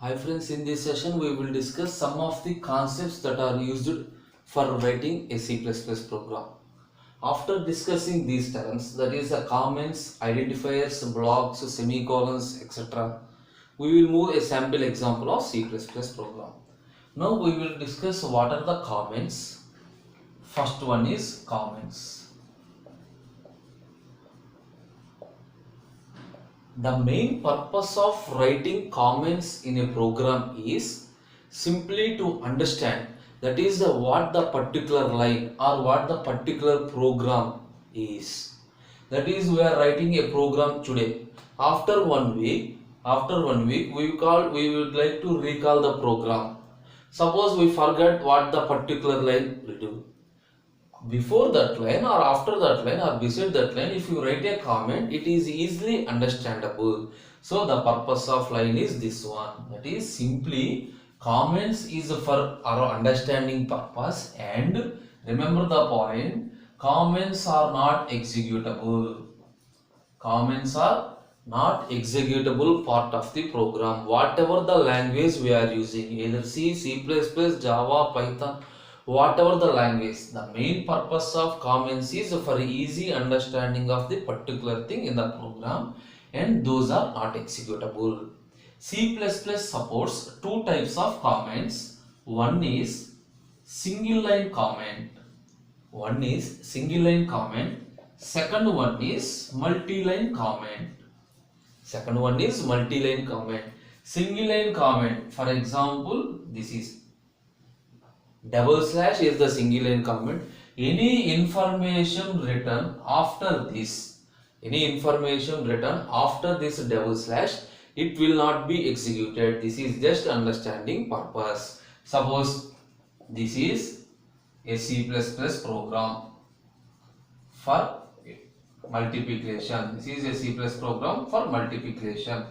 Hi friends, in this session we will discuss some of the concepts that are used for writing a C++ program. After discussing these terms, that is the comments, identifiers, blocks, semicolons, etc., we will move a sample example of C++ program. Now we will discuss what are the comments. First one is comments. The main purpose of writing comments in a program is simply to understand that is what the particular line or what the particular program is. That is, we are writing a program today. After one week we would like to recall the program. Suppose we forget what the particular line will do. Before that line or after that line or beside that line, if you write a comment, it is easily understandable. So the purpose of line is this one, that is simply comments is for our understanding purpose. And remember the point, comments are not executable. Comments are not executable part of the program. Whatever the language we are using, either C, C++, Java, Python, whatever the language, the main purpose of comments is for easy understanding of the particular thing in the program, and those are not executable. C++ supports two types of comments. One is single line comment. Second one is multi-line comment. Single line comment, for example, this is double slash is the single line comment. Any information written after this double slash, it will not be executed. This is just understanding purpose. Suppose this is a C++ program for multiplication. This is a C++ program for multiplication.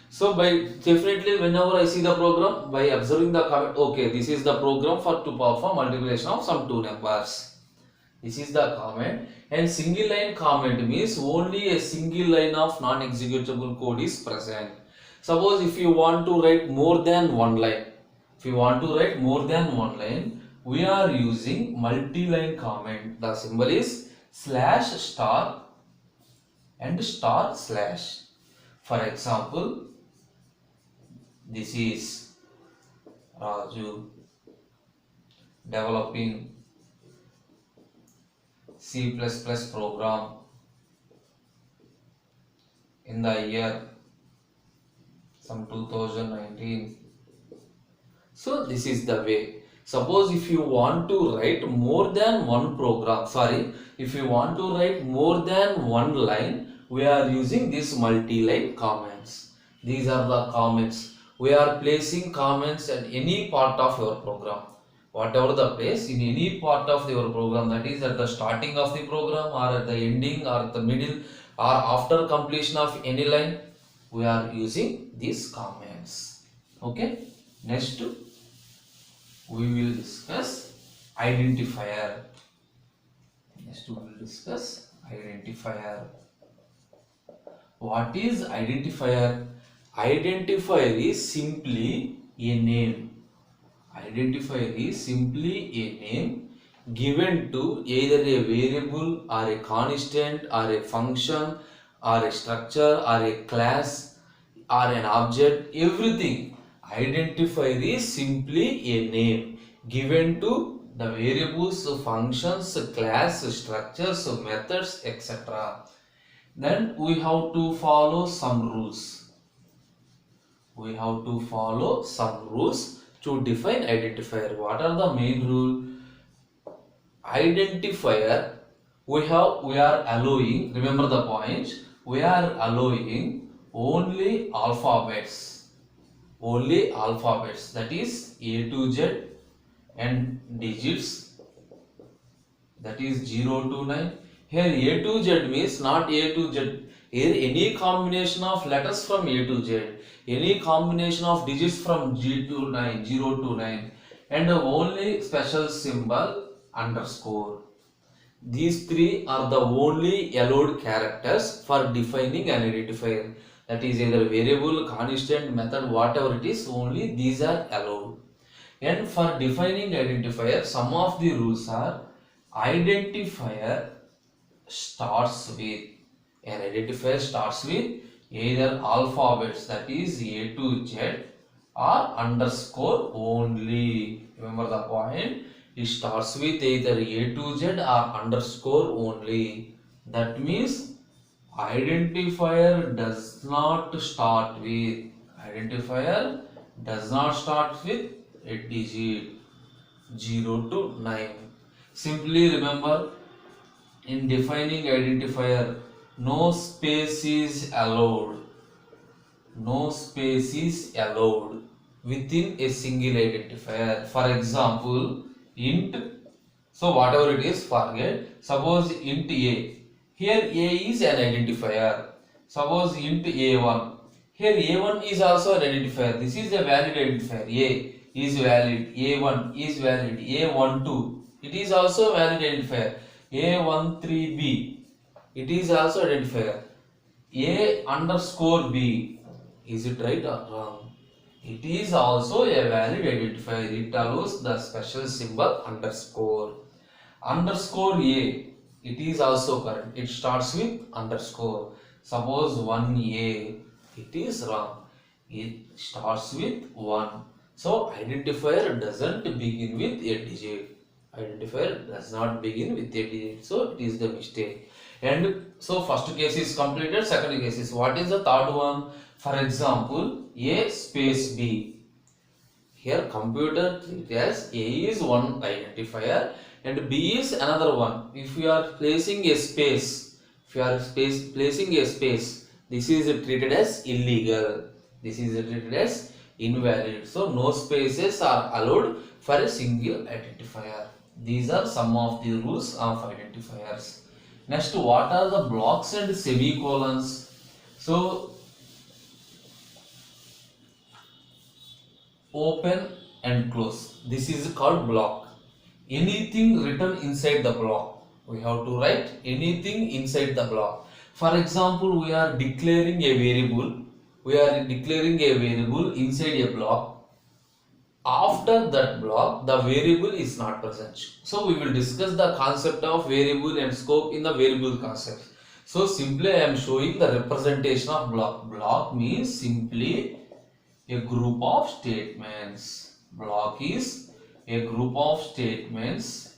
So definitely whenever I see the program, by observing the comment, okay, this is the program to perform multiplication of some two numbers. This is the comment. And single line comment means only a single line of non-executable code is present. Suppose if you want to write more than one line, we are using multi-line comment. The symbol is slash star and star slash. For example, this is Raju developing C++ program in the year some 2019. So this is the way. Suppose if you want to write more than one line, we are using this multi-line comments. These are the comments. We are placing comments at any part of your program. Whatever the place, in any part of your program, that is at the starting of the program or at the ending or at the middle or after completion of any line, we are using these comments. Okay. Next, we will discuss identifier. What is identifier? Identifier is simply a name. Given to either a variable or a constant or a function or a structure or a class or an object, everything. Identifier is simply a name given to the variables, functions, class, structures, methods, etc. Then we have to follow some rules. To define identifier. What are the main rules? Identifier, we are allowing, remember the point, we are allowing only alphabets, that is A to Z, and digits, that is 0 to 9. Here A to Z means not A to Z. Here any combination of letters from A to Z, any combination of digits from 0 to 9, and only special symbol underscore. These three are the only allowed characters for defining an identifier. That is either variable, constant, method, whatever it is, only these are allowed. And for defining identifier, some of the rules are: identifier starts with an identifier starts with either alphabets, that is A to Z, or underscore only. Remember the point, it starts with either A to Z or underscore only. That means identifier does not start with a digit 0 to 9. Simply remember, in defining identifier, no space is allowed. No space is allowed within a single identifier. For example, int, so whatever it is, forget. Suppose int a. Here a is an identifier. Suppose int a1. Here a1 is also an identifier. This is a valid identifier. A is valid. a1 is valid. a12. It is also a valid identifier. a13b. It is also identifier. A underscore b. Is it right or wrong? It is also a valid identifier. It allows the special symbol underscore. Underscore a. It is also correct. It starts with underscore. Suppose 1a. It is wrong. It starts with 1. So identifier doesn't begin with a digit. Identifier does not begin with a digit. So it is the mistake. And so first case is completed. Second case is, what is the third one? For example, a space b. Here computer treat as a is one identifier and b is another one. If you are placing a space, placing a space, this is treated as illegal. This is treated as invalid. So no spaces are allowed for a single identifier. These are some of the rules of identifiers. Next, what are the blocks and semicolons? So open and close. This is called block. Anything written inside the block. We have to write anything inside the block. For example, we are declaring a variable. Inside a block. After that block, the variable is not present. So we will discuss the concept of variable and scope in the variable concept. So simply I am showing the representation of block. Block means simply a group of statements. Block is a group of statements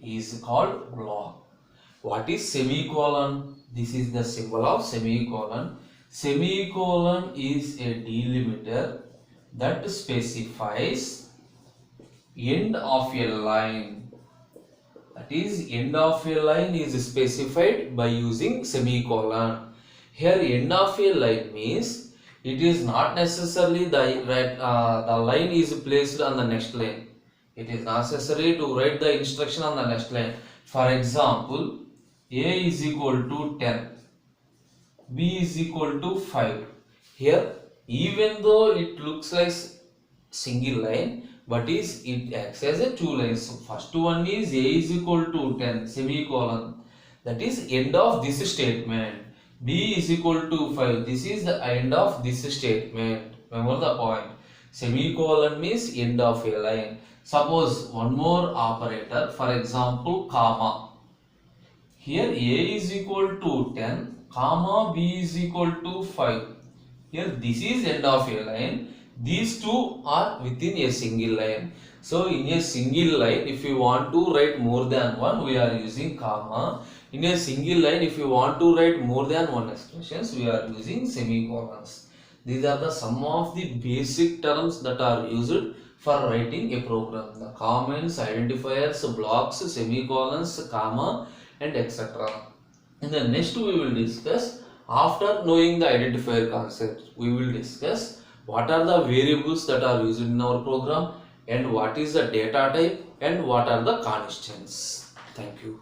is called block. What is semicolon? This is the symbol of semicolon. Semicolon is a delimiter that specifies end of a line. That is, end of a line is specified by using semicolon. Here end of a line means it is not necessarily the line is placed on the next line. It is necessary to write the instruction on the next line. For example, a is equal to 10, b is equal to 5. Here, even though it looks like single line, but it acts as a two lines. So first one is a is equal to 10, semicolon. That is end of this statement. B is equal to 5. This is the end of this statement. Remember the point. Semicolon means end of a line. Suppose one more operator, for example, comma. Here a is equal to 10, comma b is equal to 5. Here this is end of a line. These two are within a single line. So in a single line, if you want to write more than one, we are using comma. In a single line, if you want to write more than one expressions, we are using semicolons. These are the some of the basic terms that are used for writing a program. The comments, identifiers, blocks, semicolons, comma, and etc. In the next we will discuss, after knowing the identifier concept, we will discuss what are the variables that are used in our program and what is the data type and what are the constants. Thank you.